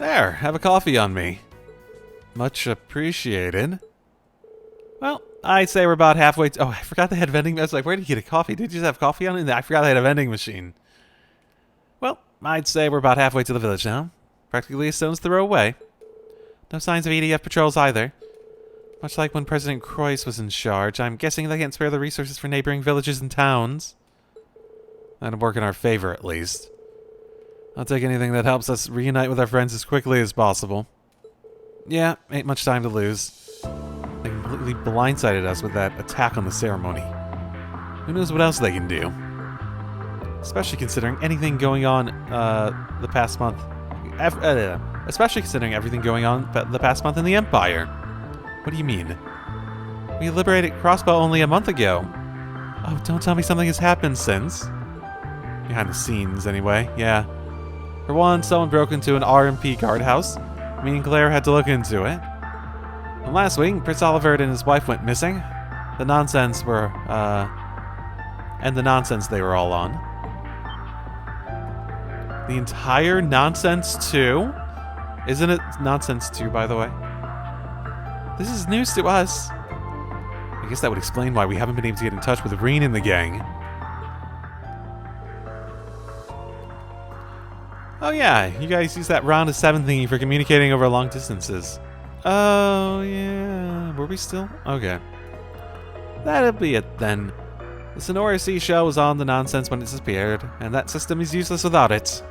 There, have a coffee on me. Much appreciated. Well, I'd say we're about halfway oh, I forgot they had vending. I was like, where did you get a coffee? Did you just have coffee on it? I forgot they had a vending machine. Well, I'd say we're about halfway to the village now. Practically a stone's throw away. No signs of EDF patrols either. Much like when President Croix was in charge, I'm guessing they can't spare the resources for neighboring villages and towns. That'd work in our favor, at least. I'll take anything that helps us reunite with our friends as quickly as possible. Yeah, ain't much time to lose. They completely blindsided us with that attack on the ceremony. Who knows what else they can do? Especially considering anything going on the past month. Especially considering everything going on the past month in the Empire. What do you mean? We liberated Crossbow only a month ago. Oh, don't tell me something has happened since. Behind the scenes, anyway, yeah. For one, someone broke into an RMP guardhouse. Me and Claire had to look into it. And last week, Prince Oliver and his wife went missing. The nonsense they were all on. The entire Nonsense 2? Isn't it Nonsense 2, by the way? This is news to us. I guess that would explain why we haven't been able to get in touch with Reen and the gang. Oh yeah, you guys use that round of 7 thingy for communicating over long distances. Oh yeah, were we still? Okay. That'll be it then. The Sonora seashell was on the Nonsense when it disappeared, and that system is useless without it.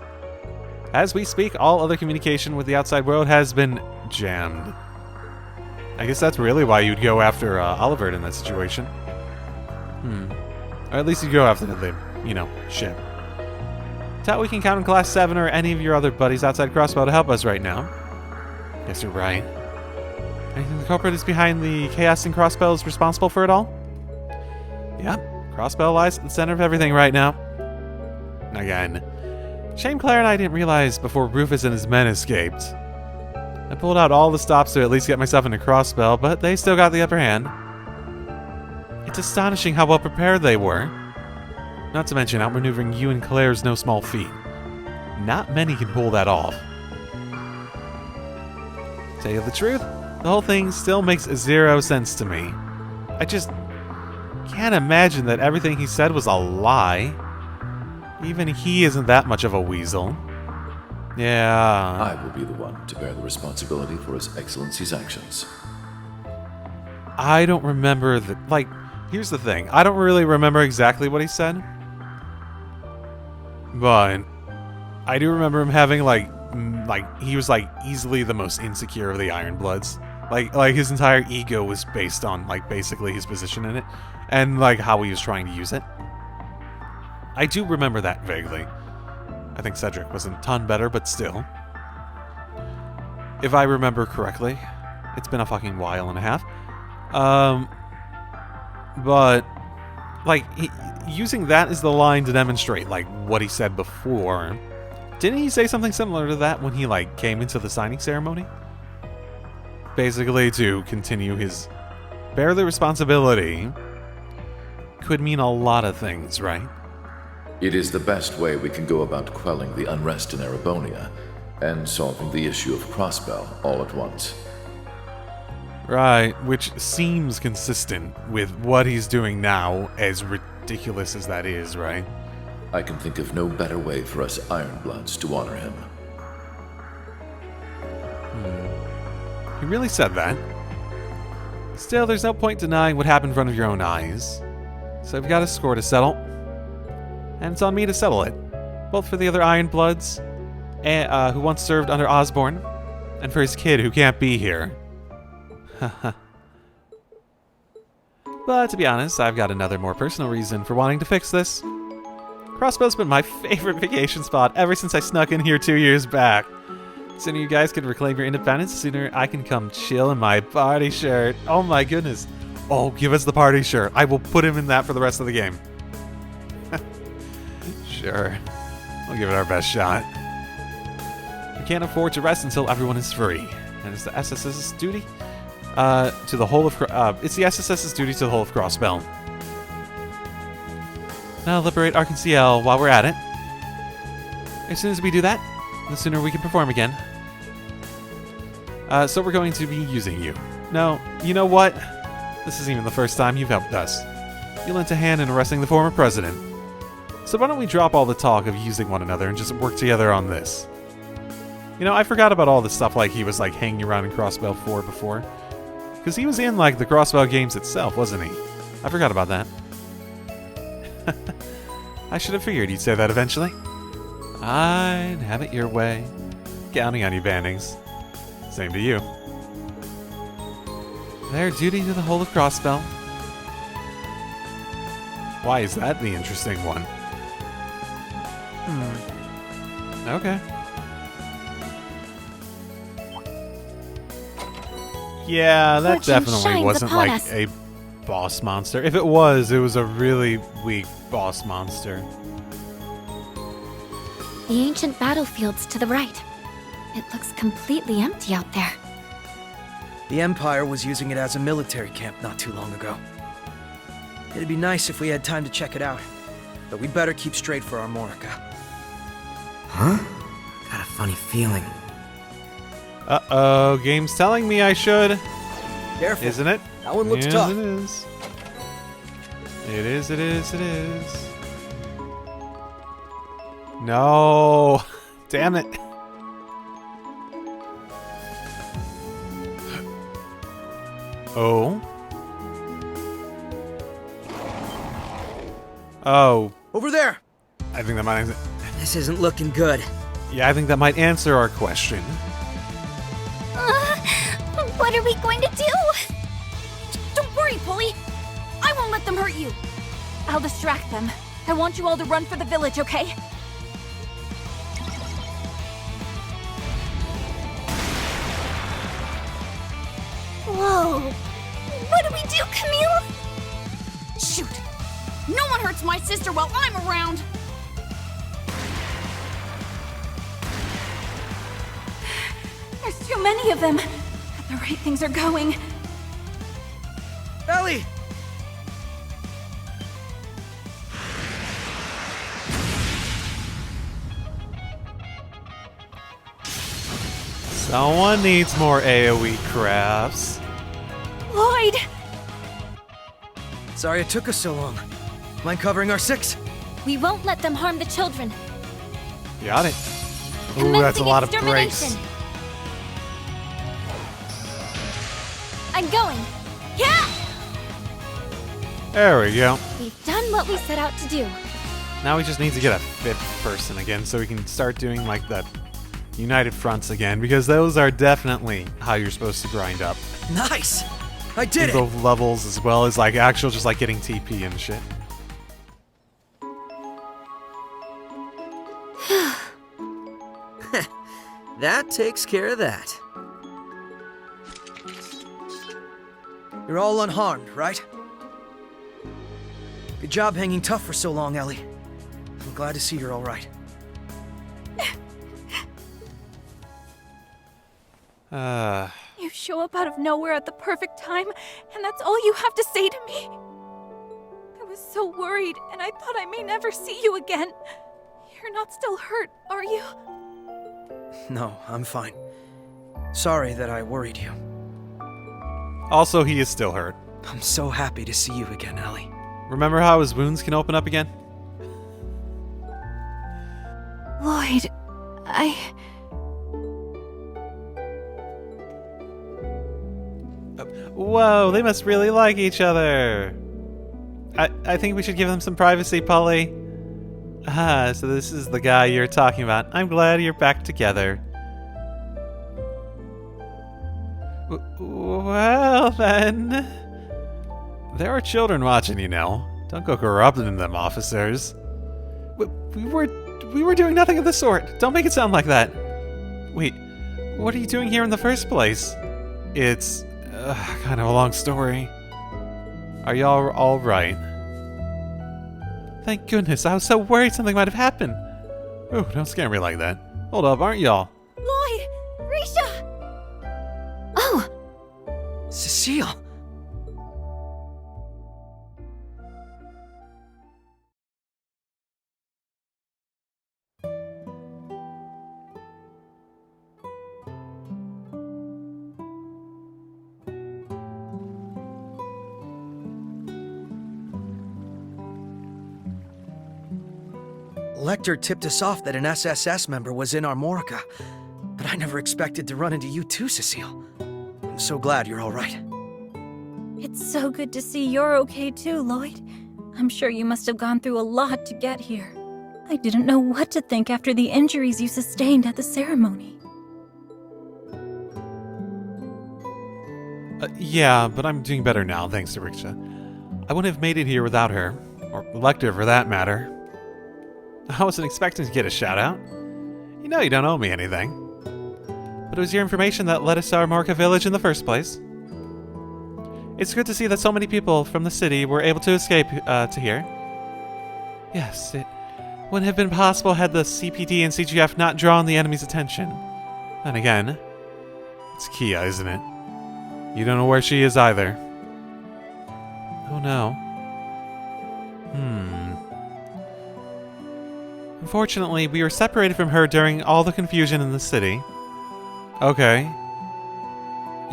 As we speak, all other communication with the outside world has been jammed. I guess that's really why you'd go after Oliver in that situation. Or at least you'd go after the, ship. Doubt we can count on Class 7 or any of your other buddies outside Crossbow to help us right now. Guess you're right. Anything the culprit is behind the chaos in Crossbow is responsible for it all? Yep, Crossbow lies at the center of everything right now. Again. Shame Claire and I didn't realize before Rufus and his men escaped. I pulled out all the stops to at least get myself into Crossbow, but they still got the upper hand. It's astonishing how well prepared they were. Not to mention, outmaneuvering you and Claire's no small feat. Not many can pull that off. Tell you the truth, the whole thing still makes 0 sense to me. I just can't imagine that everything he said was a lie. Even he isn't that much of a weasel. Yeah. I will be the one to bear the responsibility for His Excellency's actions. I don't remember here's the thing. I don't really remember exactly what he said. But I do remember him having he was easily the most insecure of the Ironbloods. Like his entire ego was based on basically his position in it and how he was trying to use it. I do remember that vaguely. I think Cedric was a ton better, but still. If I remember correctly. It's been a fucking while and a half. But using that as the line to demonstrate what he said before. Didn't he say something similar to that when he came into the signing ceremony? Basically to continue his bear the responsibility could mean a lot of things, right? It is the best way we can go about quelling the unrest in Erebonia and solving the issue of Crossbell all at once. Right, which seems consistent with what he's doing now, as ridiculous as that is, right? I can think of no better way for us Ironbloods to honor him. He really said that. Still, there's no point denying what happened in front of your own eyes. So I've got a score to settle. And it's on me to settle it. Both for the other Ironbloods, who once served under Osborne, and for his kid who can't be here. But to be honest, I've got another more personal reason for wanting to fix this. Crossbow's been my favorite vacation spot ever since I snuck in here 2 years back. The sooner you guys can reclaim your independence, the sooner I can come chill in my party shirt. Oh my goodness. Oh, give us the party shirt. I will put him in that for the rest of the game. Sure. We'll give it our best shot. We can't afford to rest until everyone is free. And it's the SSS's duty to the whole of it's the SSS's duty to the whole of Crossbell. Now liberate Arkansas while we're at it. As soon as we do that, the sooner we can perform again. So we're going to be using you. No, you know what? This isn't even the first time you've helped us. You lent a hand in arresting the former president. So why don't we drop all the talk of using one another and just work together on this? You know, I forgot about all the stuff like he was like hanging around in Crossbell 4 before. Because he was in like the Crossbell games itself, wasn't he? I forgot about that. I should have figured you'd say that eventually. I'd have it your way. Counting on you, Bannings. Same to you. Their duty to the whole of Crossbell. Why is that the interesting one? Okay. Yeah, that Fortune definitely shines wasn't upon like us. a boss monster. If it was a really weak boss monster. The ancient battlefield's to the right. It looks completely empty out there. The Empire was using it as a military camp not too long ago. It'd be nice if we had time to check it out, but we'd better keep straight for our Morica. Huh? Got a funny feeling. Uh-oh, game's telling me I should. Careful. Isn't it? That one looks Yes, tough. it is. It is, it is, it is. No. Damn it. Oh. Oh. Over there! I think that might... This isn't looking good. Yeah, I think that might answer our question. What are we going to do? Don't worry, Polly. I won't let them hurt you. I'll distract them. I want you all to run for the village, okay? Whoa. What do we do, Camille? Shoot! No one hurts my sister while I'm around! There's too many of them. At the rate things are going. Ellie! Someone needs more AoE crafts. Lloyd! Sorry it took us so long. Mind covering our six? We won't let them harm the children. Got it. Ooh, that's a Commencing lot of breaks. extermination. I'm going. Yeah! There we go. We've done what we set out to do. Now we just need to get a fifth person again so we can start doing like the United Fronts again, because those are definitely how you're supposed to grind up. Nice! I did In it! both levels as well as like actual just like getting TP and shit. That takes care of that. You're all unharmed, right? Good job hanging tough for so long, Ellie. I'm glad to see you're all right. You show up out of nowhere at the perfect time, and that's all you have to say to me? I was so worried, and I thought I may never see you again. You're not still hurt, are you? No, I'm fine. Sorry that I worried you. Also, he is still hurt. I'm so happy to see you again, Ellie. Remember how his wounds can open up again? Lloyd, Whoa, they must really like each other. I think we should give them some privacy, Polly. Ah, so this is the guy you're talking about. I'm glad you're back together. Well, then. There are children watching, you know. Don't go corrupting them, officers. We were doing nothing of the sort. Don't make it sound like that. Wait, what are you doing here in the first place? It's kind of a long story. Are y'all all right? Thank goodness, I was so worried something might have happened. Ooh, don't scare me like that. Hold up, aren't y'all? Lloyd! Risha! Oh, Cecile! Lecter tipped us off that an SSS member was in Armorica, but I never expected to run into you too, Cecile. I'm so glad you're all right. It's so good to see you're okay too, Lloyd. I'm sure you must have gone through a lot to get here. I didn't know what to think after the injuries you sustained at the ceremony. Yeah, but I'm doing better now, thanks to Riksha. I wouldn't have made it here without her. Or Lecter, for that matter. I wasn't expecting to get a shout-out. You know you don't owe me anything. But it was your information that led us to our Marca village in the first place. It's good to see that so many people from the city were able to escape to here. Yes, it wouldn't have been possible had the CPD and CGF not drawn the enemy's attention. Then again, it's Kia, isn't it? You don't know where she is either. Oh no. Unfortunately, we were separated from her during all the confusion in the city. Okay.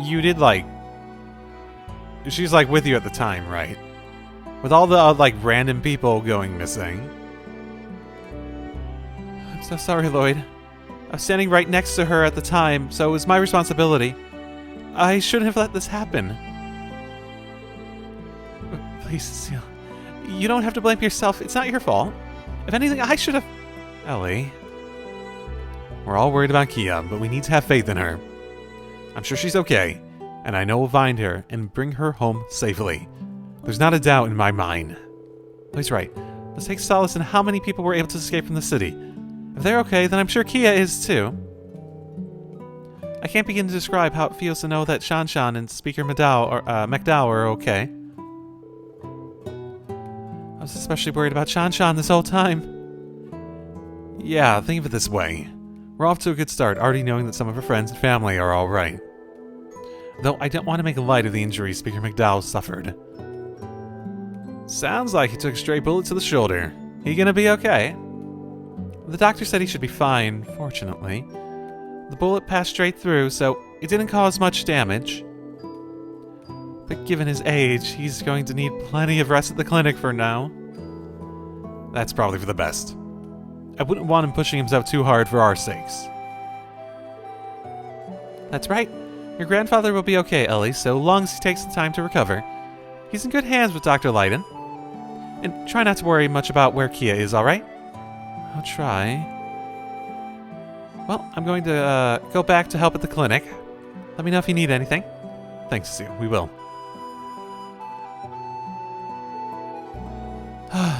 You did, like... She's, like, with you at the time, right? With all the, like, random people going missing. I'm so sorry, Lloyd. I was standing right next to her at the time, so it was my responsibility. I shouldn't have let this happen. Please, Cecile. You don't have to blame yourself. It's not your fault. If anything, I should have... Ellie. We're all worried about Kia, but we need to have faith in her. I'm sure she's okay, and I know we'll find her and bring her home safely. There's not a doubt in my mind. He's right. Let's take solace in how many people were able to escape from the city. If they're okay, then I'm sure Kia is too. I can't begin to describe how it feels to know that Shanshan and Speaker McDowell are okay. I was especially worried about Shanshan this whole time. Yeah, think of it this way. We're off to a good start, already knowing that some of her friends and family are alright. Though I don't want to make light of the injuries Speaker McDowell suffered. Sounds like he took a stray bullet to the shoulder. He gonna be okay? The doctor said he should be fine, fortunately. The bullet passed straight through, so it didn't cause much damage. But given his age, he's going to need plenty of rest at the clinic for now. That's probably for the best. I wouldn't want him pushing himself too hard for our sakes. That's right. Your grandfather will be okay, Ellie, so long as he takes the time to recover. He's in good hands with Dr. Leiden. And try not to worry much about where Kia is, alright? I'll try. Well, I'm going to go back to help at the clinic. Let me know if you need anything. Thanks, Cecile. We will.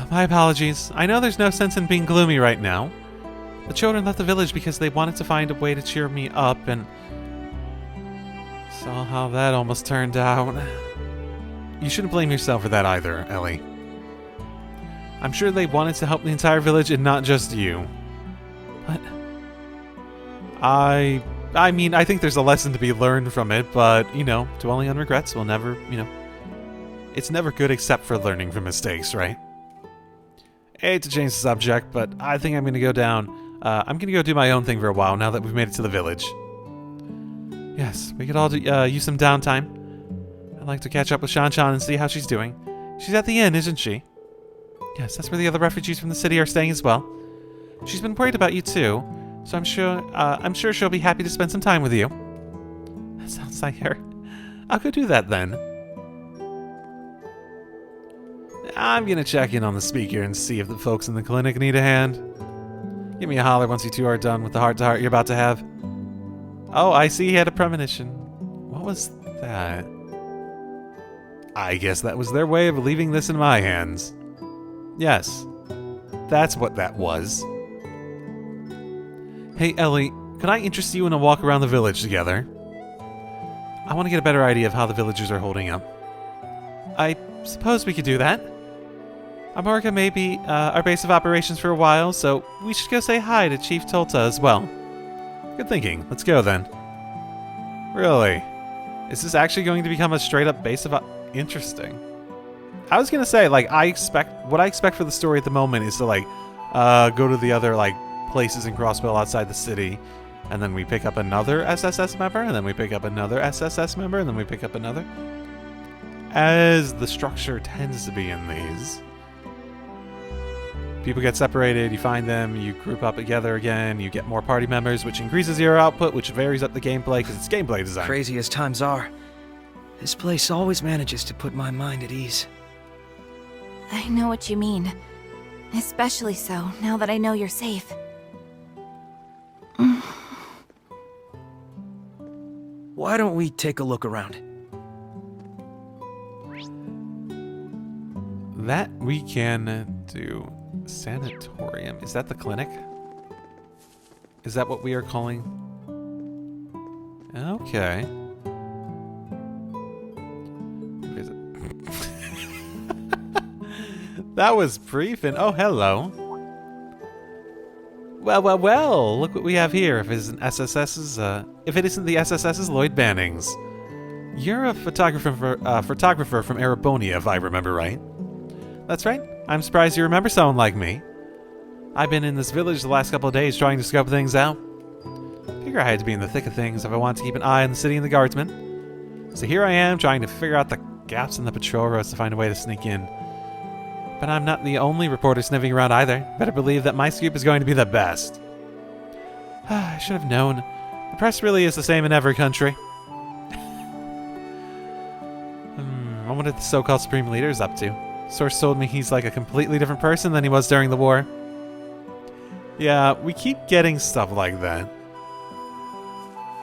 My apologies. I know there's no sense in being gloomy right now. The children left the village because they wanted to find a way to cheer me up, and saw how that almost turned out. You shouldn't blame yourself for that either, Ellie. I'm sure they wanted to help the entire village and not just you. But I mean, I think there's a lesson to be learned from it, but, you know, dwelling on regrets will never, it's never good except for learning from mistakes, right? I hate to change the subject, but I think I'm going to go down. I'm going to go do my own thing for a while now that we've made it to the village. Yes, we could all use some downtime. I'd like to catch up with Shanshan and see how she's doing. She's at the inn, isn't she? Yes, that's where the other refugees from the city are staying as well. She's been worried about you too, so I'm sure she'll be happy to spend some time with you. That sounds like her. I'll go do that then. I'm gonna check in on the speaker and see if the folks in the clinic need a hand. Give me a holler once you two are done with the heart-to-heart you're about to have. Oh, I see he had a premonition. What was that? I guess that was their way of leaving this in my hands. Yes, that's what that was. Hey, Ellie, could I interest you in a walk around the village together? I want to get a better idea of how the villagers are holding up. I suppose we could do that. Armorica may be our base of operations for a while, so we should go say hi to Chief Tolta as well. Good thinking. Let's go then. Really? Is this actually going to become a straight-up base of interesting? I was gonna say, like, what I expect for the story at the moment is to, like, go to the other, like, places in Crossbell outside the city, and then we pick up another SSS member, and then we pick up another SSS member, and then we pick up another. As the structure tends to be in these. People get separated, you find them, you group up together again, you get more party members, which increases your output, which varies up the gameplay because it's gameplay design. Crazy as times are, this place always manages to put my mind at ease. I know what you mean. Especially so, now that I know you're safe. Why don't we take a look around? That we can do. Sanatorium. Is that the clinic? Is that what we are calling? Okay. Visit. That was brief and oh, hello. Well, look what we have here. If it isn't the SSS's Lloyd Bannings. You're a photographer from Erebonia, if I remember right. That's right. I'm surprised you remember someone like me. I've been in this village the last couple of days trying to scope things out. Figure I had to be in the thick of things if I wanted to keep an eye on the city and the guardsmen. So here I am trying to figure out the gaps in the patrol roads to find a way to sneak in. But I'm not the only reporter sniffing around either. Better believe that my scoop is going to be the best. I should have known. The press really is the same in every country. I wonder what the so-called Supreme Leader is up to. Source told me he's like a completely different person than he was during the war. Yeah, we keep getting stuff like that.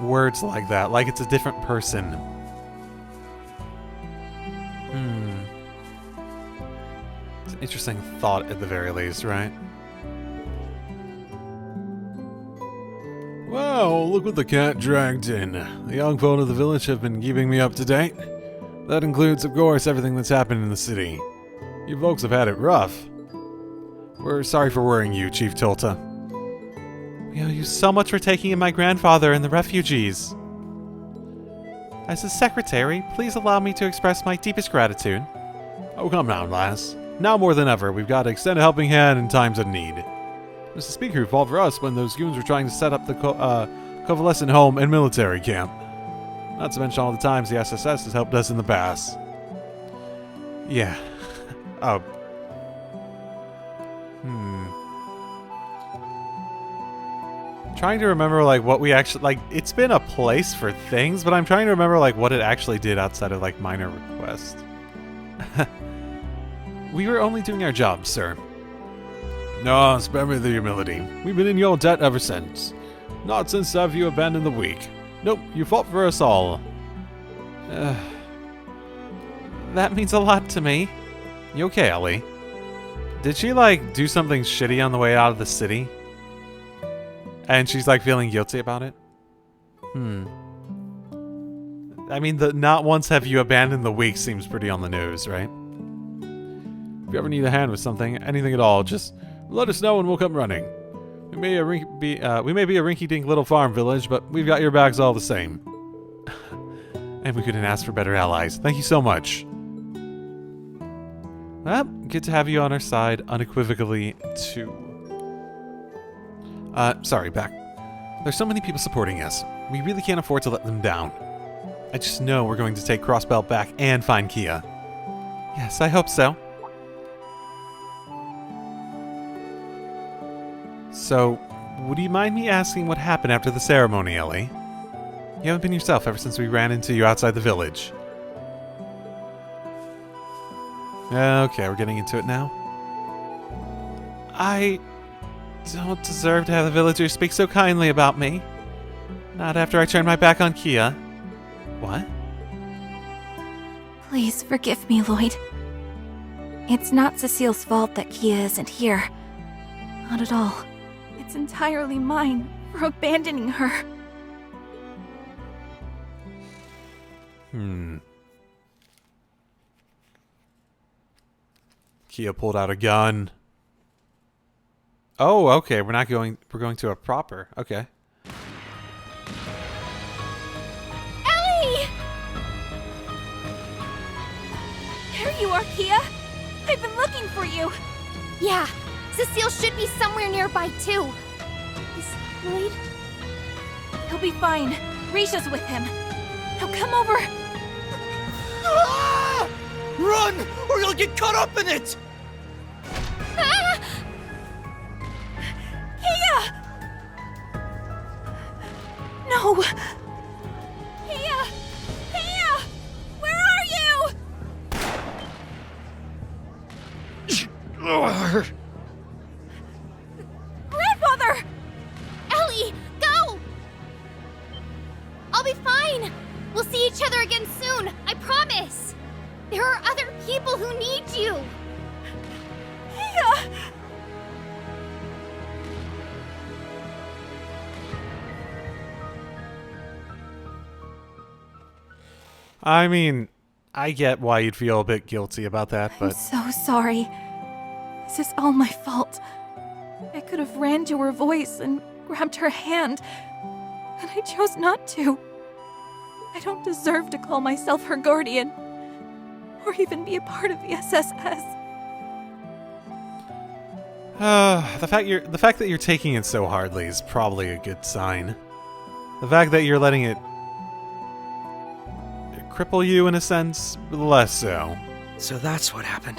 Words like that, like it's a different person. It's an interesting thought at the very least, right? Wow, look what the cat dragged in. The young folk of the village have been keeping me up to date. That includes, of course, everything that's happened in the city. You folks have had it rough. We're sorry for worrying you, Chief Tolta. We owe you so much for taking in my grandfather and the refugees. As his secretary, please allow me to express my deepest gratitude. Oh, come now, lass. Now more than ever, we've got to extend a helping hand in times of need. It was the speaker who fought for us when those goons were trying to set up the convalescent home and military camp. Not to mention all the times the SSS has helped us in the past. Yeah. Oh. Trying to remember, like, what we actually... Like, it's been a place for things, but I'm trying to remember, like, what it actually did outside of, like, minor requests. We were only doing our job, sir. No, spare me the humility. We've been in your debt ever since. Not since have you abandoned the weak. Nope, you fought for us all. That means a lot to me. You okay, Ellie? Did she, like, do something shitty on the way out of the city? And she's, like, feeling guilty about it? I mean, the not once have you abandoned the weak seems pretty on the nose, right? If you ever need a hand with something, anything at all, just let us know and we'll come running. We may be a rinky-dink little farm village, but we've got your backs all the same. And we couldn't ask for better allies. Thank you so much. Well, good to have you on our side, unequivocally, too. Sorry, back. There's so many people supporting us. We really can't afford to let them down. I just know we're going to take Crossbelt back and find Kia. Yes, I hope so. So, would you mind me asking what happened after the ceremony, Ellie? You haven't been yourself ever since we ran into you outside the village. Okay, we're getting into it now. I don't deserve to have the villagers speak so kindly about me. Not after I turned my back on Kia. What? Please forgive me, Lloyd. It's not Cecile's fault that Kia isn't here. Not at all. It's entirely mine for abandoning her. Kia pulled out a gun. Oh, okay. We're going to a proper. Okay. Ellie! There you are, Kia. I've been looking for you. Yeah, Cecile should be somewhere nearby too. Is Lloyd? He'll be fine. Risha's with him. Now come over. Ah! Run, or you'll get caught up in it! Ah! you? Kia! Kia! Where are you? Grandmother! Ellie, go! I'll be fine. We'll see each other again soon, I promise. There are other people who need you. Kia! I mean, I get why you'd feel a bit guilty about that, I'm but so sorry. This is all my fault. I could have ran to her voice and grabbed her hand, but I chose not to. I don't deserve to call myself her guardian, or even be a part of the SSS. the fact that you're taking it so hardly is probably a good sign. The fact that you're letting it cripple you in a sense, less so. So that's what happened.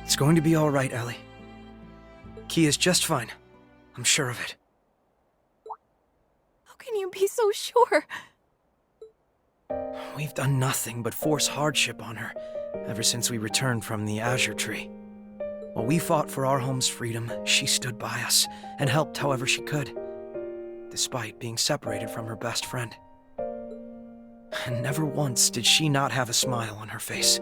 It's going to be all right, Ellie. Kia's just fine. I'm sure of it. How can you be so sure? We've done nothing but force hardship on her ever since we returned from the Azure Tree. While we fought for our home's freedom, she stood by us and helped however she could, despite being separated from her best friend. And never once did she not have a smile on her face.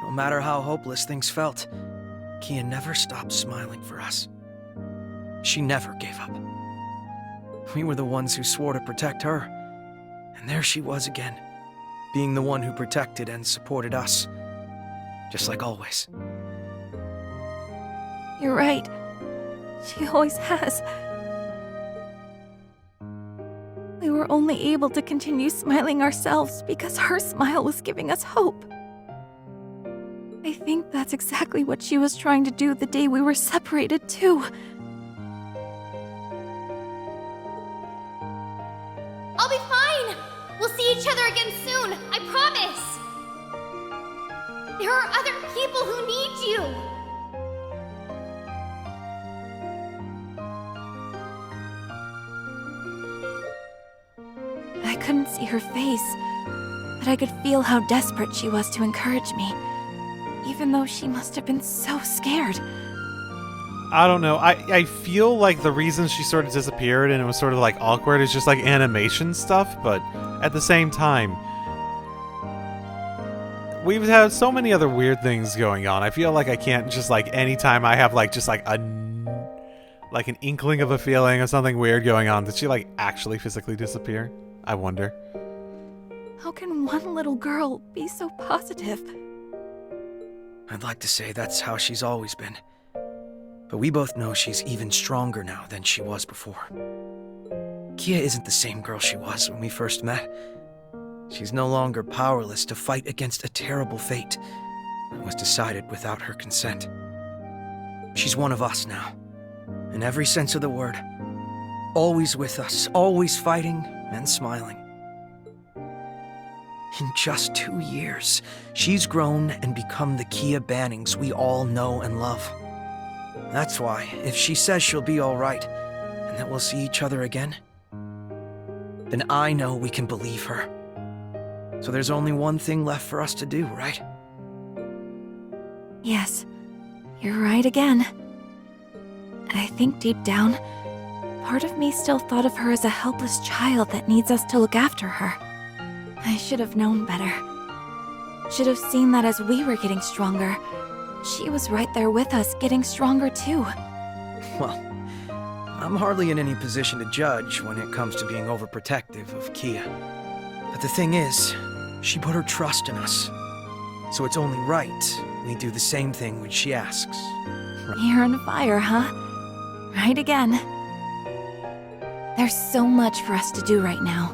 No matter how hopeless things felt, Kia never stopped smiling for us. She never gave up. We were the ones who swore to protect her, and there she was again, being the one who protected and supported us, just like always. You're right. She always has. We were only able to continue smiling ourselves because her smile was giving us hope. I think that's exactly what she was trying to do the day we were separated, too. I'll be fine. We'll see each other again soon, I promise. There are other people who need you. I couldn't see her face, but I could feel how desperate she was to encourage me, even though she must have been so scared. I don't know. I feel like the reason she sort of disappeared and it was sort of like awkward is just like animation stuff, but at the same time, we've had so many other weird things going on. I feel like I can't just like anytime I have like just like an inkling of a feeling of something weird going on, did she like actually physically disappear? I wonder. How can one little girl be so positive? I'd like to say that's how she's always been. But we both know she's even stronger now than she was before. Kia isn't the same girl she was when we first met. She's no longer powerless to fight against a terrible fate that was decided without her consent. She's one of us now, in every sense of the word. Always with us, always fighting and smiling. In just 2 years, she's grown and become the Kia Bannings we all know and love. That's why, if she says she'll be all right, and that we'll see each other again, then I know we can believe her. So there's only one thing left for us to do, right? Yes, you're right again. I think deep down, part of me still thought of her as a helpless child that needs us to look after her. I should have known better. Should have seen that as we were getting stronger, she was right there with us, getting stronger too. Well, I'm hardly in any position to judge when it comes to being overprotective of Kia. But the thing is, she put her trust in us. So it's only right we do the same thing when she asks. You're on fire, huh? Right again. There's so much for us to do right now.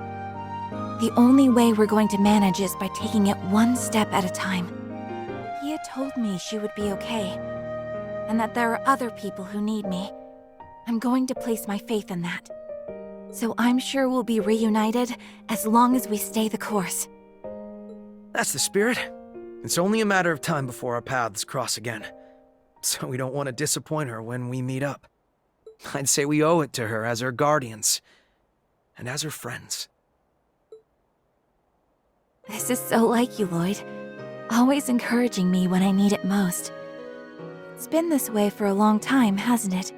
The only way we're going to manage is by taking it one step at a time. Kia told me she would be okay, and that there are other people who need me. I'm going to place my faith in that. So I'm sure we'll be reunited as long as we stay the course. That's the spirit. It's only a matter of time before our paths cross again. So we don't want to disappoint her when we meet up. I'd say we owe it to her as her guardians. And as her friends. This is so like you, Lloyd. Always encouraging me when I need it most. It's been this way for a long time, hasn't it?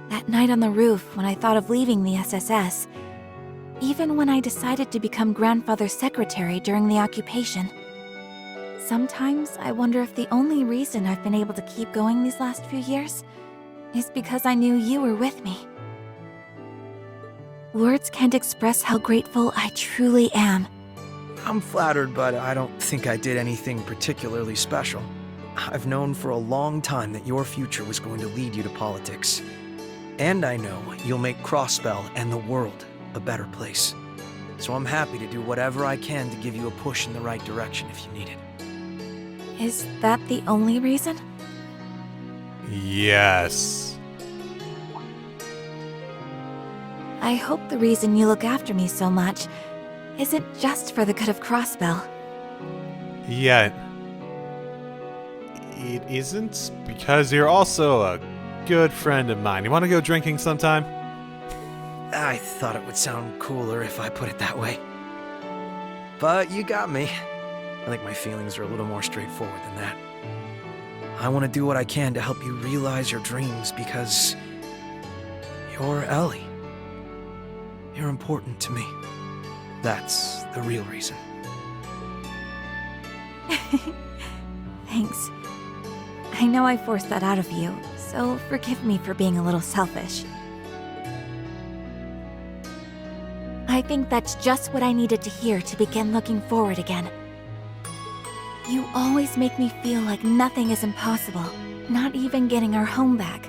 That night on the roof when I thought of leaving the SSS. Even when I decided to become grandfather's secretary during the occupation. Sometimes I wonder if the only reason I've been able to keep going these last few years is because I knew you were with me. Words can't express how grateful I truly am. I'm flattered, but I don't think I did anything particularly special. I've known for a long time that your future was going to lead you to politics. And I know you'll make Crossbell and the world a better place. So I'm happy to do whatever I can to give you a push in the right direction if you need it. Is that the only reason? Yes. I hope the reason you look after me so much isn't just for the good of Crossbell. Yet. It isn't, because you're also a good friend of mine. You want to go drinking sometime? I thought it would sound cooler if I put it that way. But you got me. I think my feelings are a little more straightforward than that. I want to do what I can to help you realize your dreams because you're Ellie. You're important to me. That's the real reason. Thanks. I know I forced that out of you, so forgive me for being a little selfish. I think that's just what I needed to hear to begin looking forward again. You always make me feel like nothing is impossible, not even getting our home back.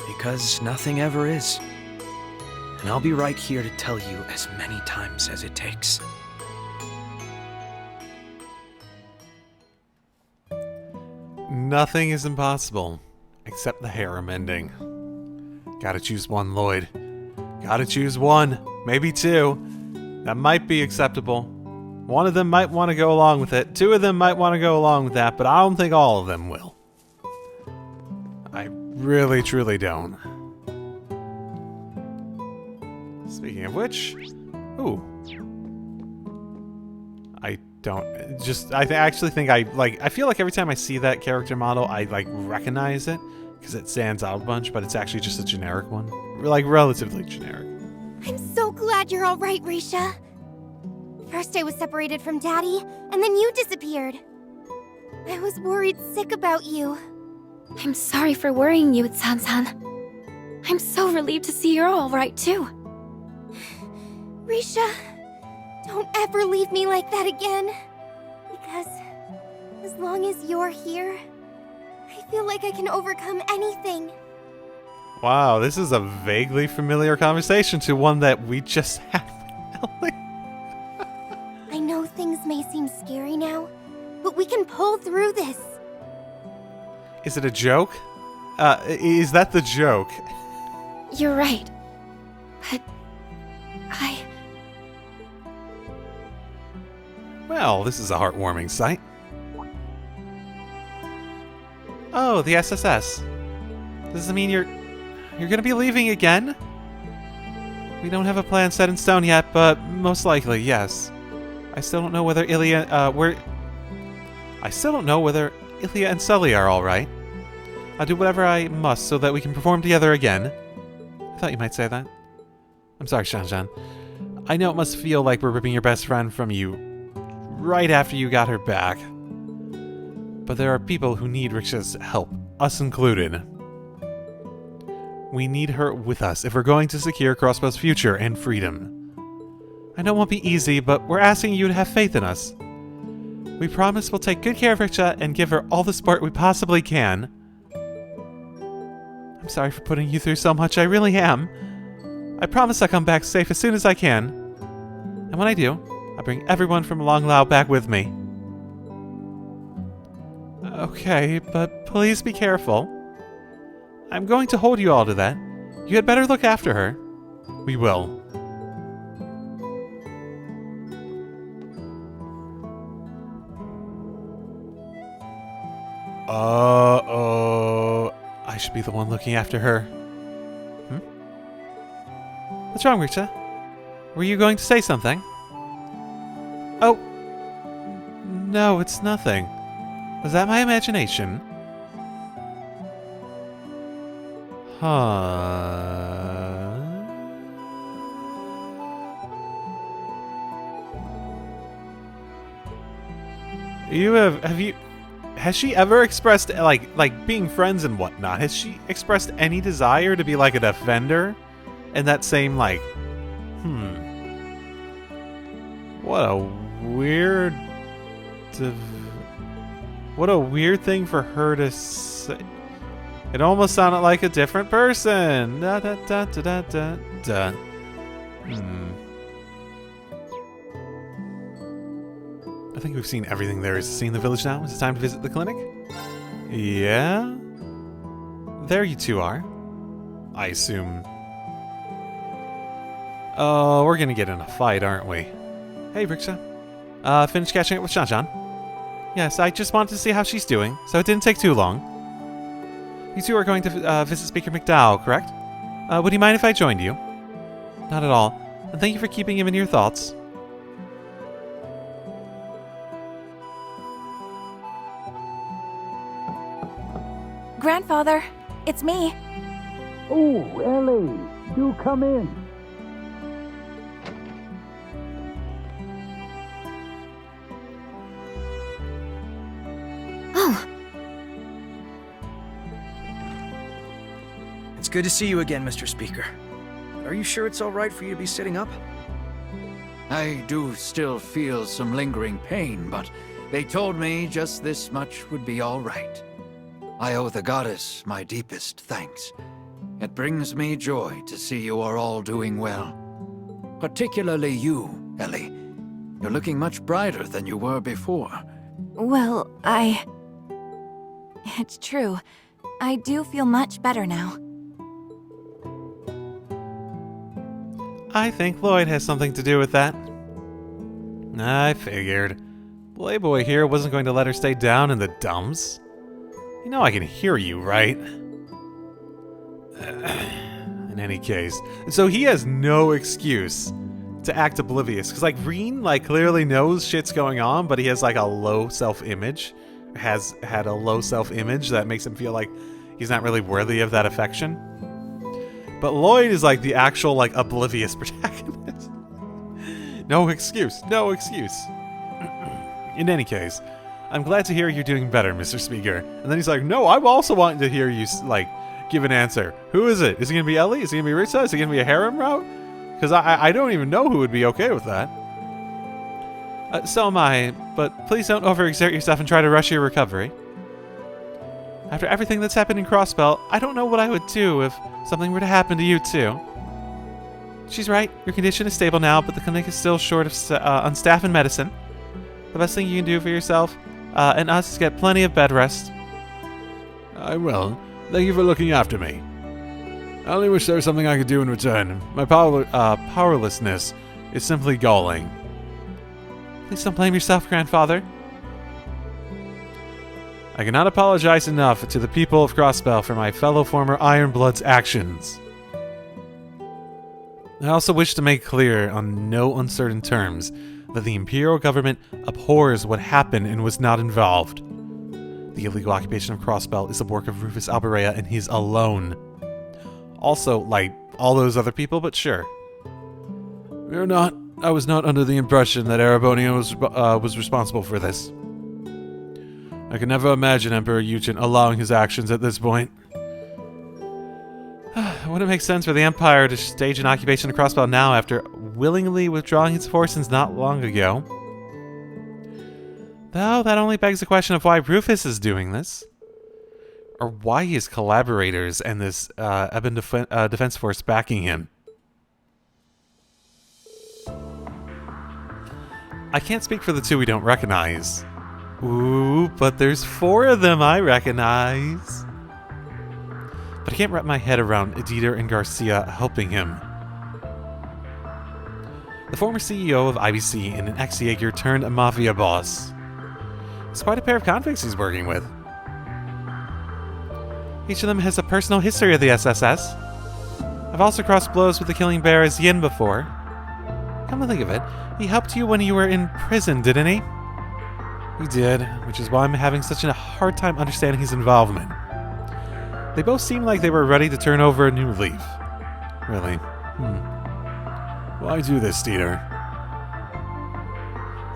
Because nothing ever is. And I'll be right here to tell you as many times as it takes. Nothing is impossible, except the harem ending. Gotta choose one, Lloyd. Gotta choose one, maybe two. That might be acceptable. One of them might want to go along with it. Two of them might want to go along with that, but I don't think all of them will. I really, truly don't. Speaking of which, ooh. I don't, just, I actually think I feel like every time I see that character model, I, recognize it, because it stands out a bunch, but it's actually just a generic one. Relatively generic. I'm so glad you're all right, Risha. First I was separated from Daddy, and then you disappeared. I was worried sick about you. I'm sorry for worrying you, San-san. I'm so relieved to see you're all right, too. Risha, don't ever leave me like that again. Because as long as you're here, I feel like I can overcome anything. Wow, this is a vaguely familiar conversation to one that we just had with Ellie. I know things may seem scary now, but we can pull through this. Is it a joke? Is that the joke? You're right. But Well, this is a heartwarming sight. Oh, the SSS. Does it mean you're gonna be leaving again? We don't have a plan set in stone yet, but most likely, yes. I still don't know whether Ilya and Sully are alright. I'll do whatever I must so that we can perform together again. I thought you might say that. I'm sorry, Shan-Shan. I know it must feel like we're ripping your best friend from you right after you got her back. But there are people who need Risha's help, us included. We need her with us if we're going to secure Crossbow's future and freedom. I know it won't be easy, but we're asking you to have faith in us. We promise we'll take good care of Risha and give her all the support we possibly can. I'm sorry for putting you through so much, I really am. I promise I'll come back safe as soon as I can. And when I do, I'll bring everyone from Long Lao back with me. Okay, but please be careful. I'm going to hold you all to that. You had better look after her. We will. I should be the one looking after her. What's wrong, Richa? Were you going to say something? Oh. No, it's nothing. Was that my imagination? Huh. Has she ever expressed, like being friends and whatnot, has she expressed any desire to be like a defender? And that same, like, what a weird thing for her to say. It almost sounded like a different person. Da, da, da, da, da, da, da. I think we've seen everything there is to see in the village now. Is it time to visit the clinic? Yeah? There you two are. I assume. Oh, we're gonna get in a fight, aren't we? Hey, Riksha. Finished catching up with Shanshan? Yes, I just wanted to see how she's doing, so it didn't take too long. You two are going to visit Speaker McDowell, correct? Would you mind if I joined you? Not at all. And thank you for keeping him in your thoughts. Grandfather, it's me. Oh, Ellie, do come in. Oh, It's good to see you again, Mr. Speaker. Are you sure it's all right for you to be sitting up? I do still feel some lingering pain, but they told me just this much would be all right. I owe the goddess my deepest thanks. It brings me joy to see you are all doing well. Particularly you, Ellie. You're looking much brighter than you were before. Well, It's true. I do feel much better now. I think Lloyd has something to do with that. I figured. Playboy here wasn't going to let her stay down in the dumps. You know I can hear you, right? In any case. So he has no excuse to act oblivious. Because, like, Reen, like, clearly knows shit's going on, but he has, like, a low self-image. Has had a low self-image that makes him feel like he's not really worthy of that affection. But Lloyd is, like, the actual, like, oblivious protagonist. No excuse. No excuse. In any case, I'm glad to hear you're doing better, Mr. Speaker. And then he's like, no, I'm also wanting to hear you, like, give an answer. Who is it? Is it going to be Ellie? Is it going to be Ritza? Is it going to be a harem route? Because I don't even know who would be okay with that. So am I, but please don't overexert yourself and try to rush your recovery. After everything that's happened in Crossbell, I don't know what I would do if something were to happen to you too. She's right, your condition is stable now, but the clinic is still short of on staff and medicine. The best thing you can do for yourself and us is get plenty of bed rest. I will. Thank you for looking after me. I only wish there was something I could do in return. My powerlessness is simply galling. Please don't blame yourself, Grandfather. I cannot apologize enough to the people of Crossbell for my fellow former Ironblood's actions. I also wish to make clear on no uncertain terms that the Imperial government abhors what happened and was not involved. The illegal occupation of Crossbell is the work of Rufus Alberea and he's alone. Also, like, all those other people, but sure. I was not under the impression that Erebonia was responsible for this. I can never imagine Emperor Eugen allowing his actions at this point. Wouldn't it make sense for the Empire to stage an occupation of Crossbell now after willingly withdrawing its forces not long ago? Though that only begs the question of why Rufus is doing this. Or why his collaborators and this Eben Defense Force backing him. I can't speak for the two we don't recognize. Ooh, but there's 4 of them I recognize. But but I can't wrap my head around Dieter and Garcia helping him. The former CEO of IBC and an ex-Jaeger turned a mafia boss. It's quite a pair of convicts he's working with. Each of them has a personal history of the SSS. I've also crossed blows with the killing bear as Yin before. Come to think of it, he helped you when you were in prison, didn't he? He did, which is why I'm having such a hard time understanding his involvement. They both seem like they were ready to turn over a new leaf. Really. Why do this, Dieter?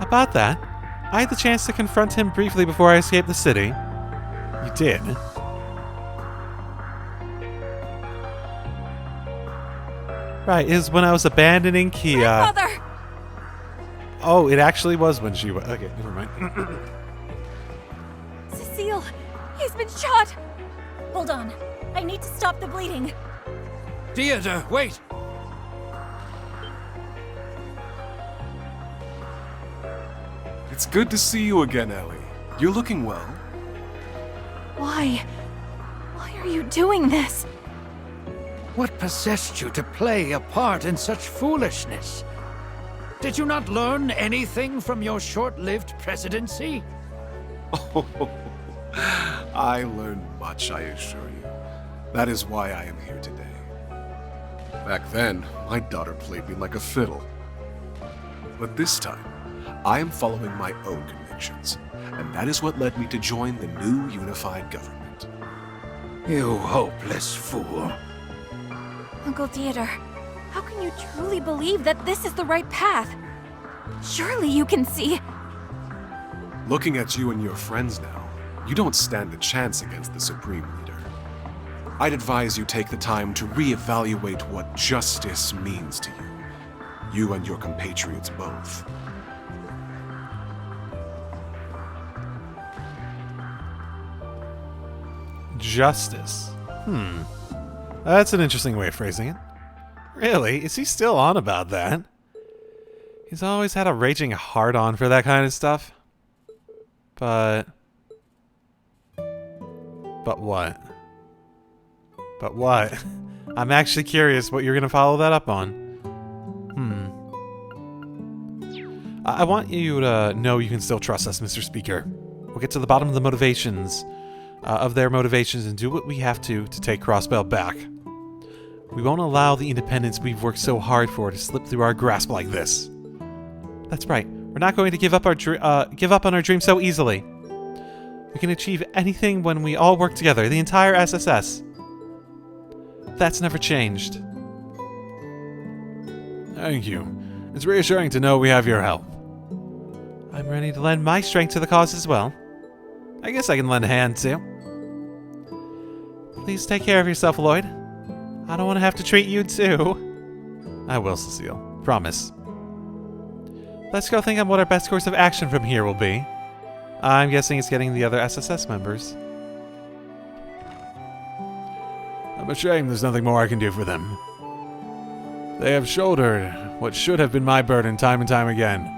About that, I had the chance to confront him briefly before I escaped the city. You did? Right, it was when I was abandoning Kia. Grandmother! Oh, it actually was when she was. Okay, never mind. Cecile, he's been shot! Hold on, I need to stop the bleeding. Theater, wait! It's good to see you again, Ellie. You're looking well. Why? Why are you doing this? What possessed you to play a part in such foolishness? Did you not learn anything from your short-lived presidency? Oh, I learned much, I assure you. That is why I am here today. Back then, my daughter played me like a fiddle. But this time, I am following my own convictions, and that is what led me to join the new unified government. You hopeless fool. Uncle Theodore, how can you truly believe that this is the right path? Surely you can see. Looking at you and your friends now, you don't stand a chance against the Supreme Leader. I'd advise you take the time to reevaluate what justice means to you and your compatriots both. Justice. That's an interesting way of phrasing it. Really? Is he still on about that? He's always had a raging hard-on for that kind of stuff. But what? But what? I'm actually curious what you're going to follow that up on. I want you to know you can still trust us, Mr. Speaker. We'll get to the bottom of the motivations, of their motivations, and do what we have to take Crossbell back. We won't allow the independence we've worked so hard for to slip through our grasp like this. That's right. We're not going to give up on our dream so easily. We can achieve anything when we all work together, the entire SSS. That's never changed. Thank you. It's reassuring to know we have your help. I'm ready to lend my strength to the cause as well. I guess I can lend a hand too. Please take care of yourself, Lloyd. I don't want to have to treat you too. I will, Cecile. Promise. Let's go think on what our best course of action from here will be. I'm guessing it's getting the other SSS members. I'm ashamed there's nothing more I can do for them. They have shouldered what should have been my burden time and time again.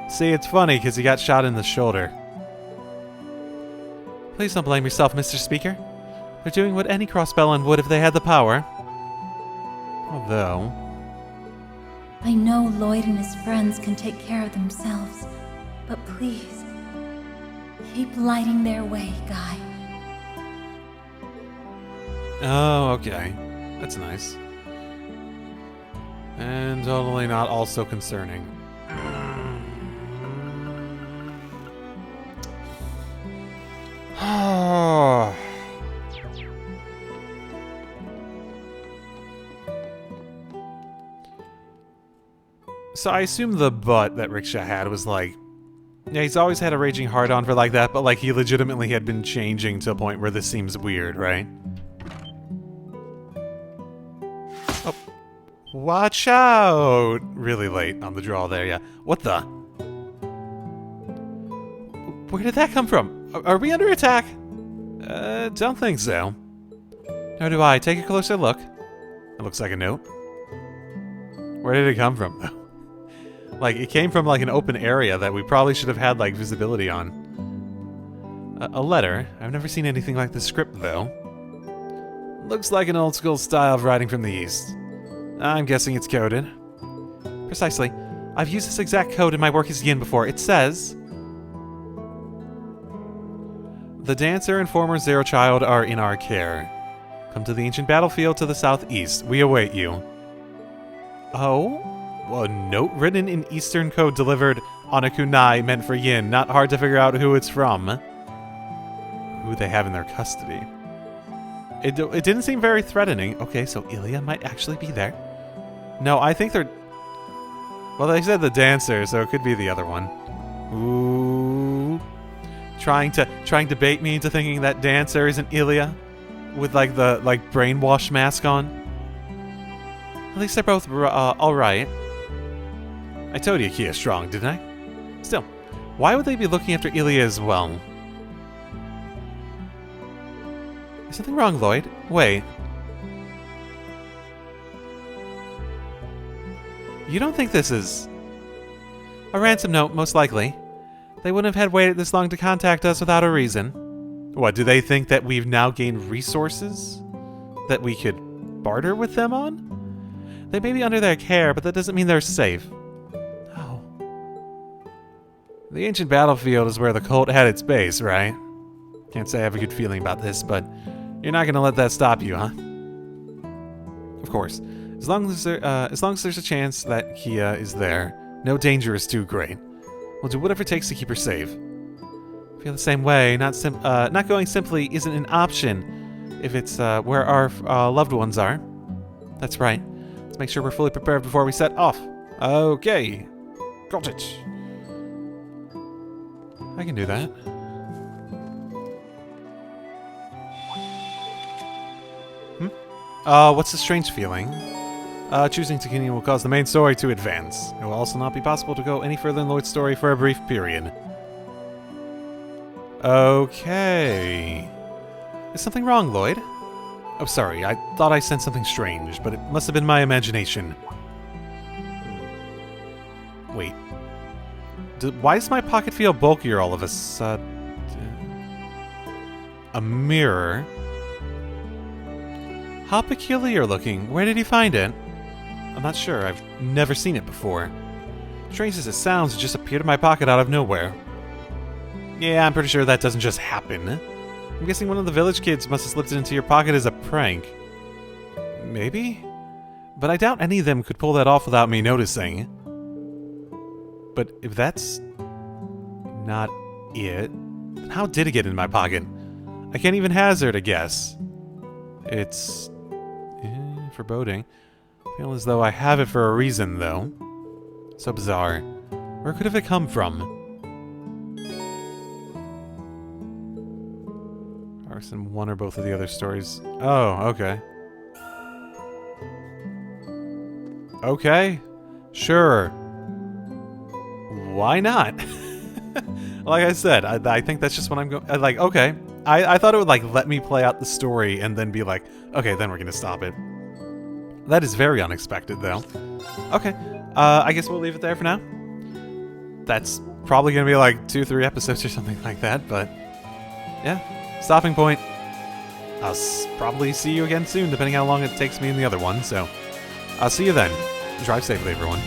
See, it's funny because he got shot in the shoulder. Please don't blame yourself, Mr. Speaker. They're doing what any Crossbellin would if they had the power. Although... I know Lloyd and his friends can take care of themselves, but please, keep lighting their way, Guy. Oh, okay. That's nice. And totally not also concerning. So I assume the butt that Rickshaw had was like... Yeah, he's always had a raging hard-on for like that, but like he legitimately had been changing to a point where this seems weird, right? Oh. Watch out! Really late on the draw there, yeah. What the? Where did that come from? Are we under attack? Don't think so. Nor do I. Take a closer look. It looks like a note. Where did it come from? Like, it came from like an open area that we probably should have had like visibility on. A letter. I've never seen anything like the script though. Looks like an old school style of writing from the East. I'm guessing it's coded. Precisely. I've used this exact code in my work as Yin before. It says... The dancer and former Zero Child are in our care. Come to the ancient battlefield to the southeast. We await you. Oh? Well, a note written in Eastern code delivered on a kunai meant for Yin. Not hard to figure out who it's from. Who they have in their custody. It didn't seem very threatening. Okay, so Ilya might actually be there. No, I think they're... Well, they said the dancer, so it could be the other one. Ooh. Trying to bait me into thinking that dancer isn't Ilya. With like the brainwash mask on. At least they're both alright. I told you Kia's strong, didn't I? Still, why would they be looking after Ilya as well? Is something wrong, Lloyd? Wait. You don't think this is... A ransom note, most likely. They wouldn't have had waited this long to contact us without a reason. What, do they think that we've now gained resources that we could barter with them on? They may be under their care, but that doesn't mean they're safe. Oh. The ancient battlefield is where the cult had its base, right? Can't say I have a good feeling about this, but you're not going to let that stop you, huh? Of course. As long as there's a chance that Kia is there, no danger is too great. We'll do whatever it takes to keep her safe. Feel the same way. Not going simply isn't an option if it's where our loved ones are. That's right. Let's make sure we're fully prepared before we set off. Okay. Got it. I can do that. What's the strange feeling? Choosing to continue will cause the main story to advance. It will also not be possible to go any further in Lloyd's story for a brief period. Okay. Is something wrong, Lloyd? Oh, sorry. I thought I sensed something strange, but it must have been my imagination. Wait. Why does my pocket feel bulkier all of a sudden? A mirror? How peculiar looking. Where did he find it? I'm not sure. I've never seen it before. Strange as it sounds, it just appeared in my pocket out of nowhere. Yeah, I'm pretty sure that doesn't just happen. I'm guessing one of the village kids must have slipped it into your pocket as a prank. Maybe? But I doubt any of them could pull that off without me noticing. But if that's not it, then how did it get in my pocket? I can't even hazard a guess. It's foreboding. I feel as though I have it for a reason, though. So bizarre. Where could have it come from? Or in one or both of the other stories. Oh, okay. Okay. Sure. Why not? Like I said, I think that's just what I'm going... Like, okay. I thought it would, like, let me play out the story and then be like, okay, then we're gonna stop it. That is very unexpected, though. Okay. I guess we'll leave it there for now. That's probably gonna be, like, 2-3 episodes or something like that, but... Yeah. Stopping point. I'll probably see you again soon, depending how long it takes me in the other one, so... I'll see you then. Drive safely, everyone.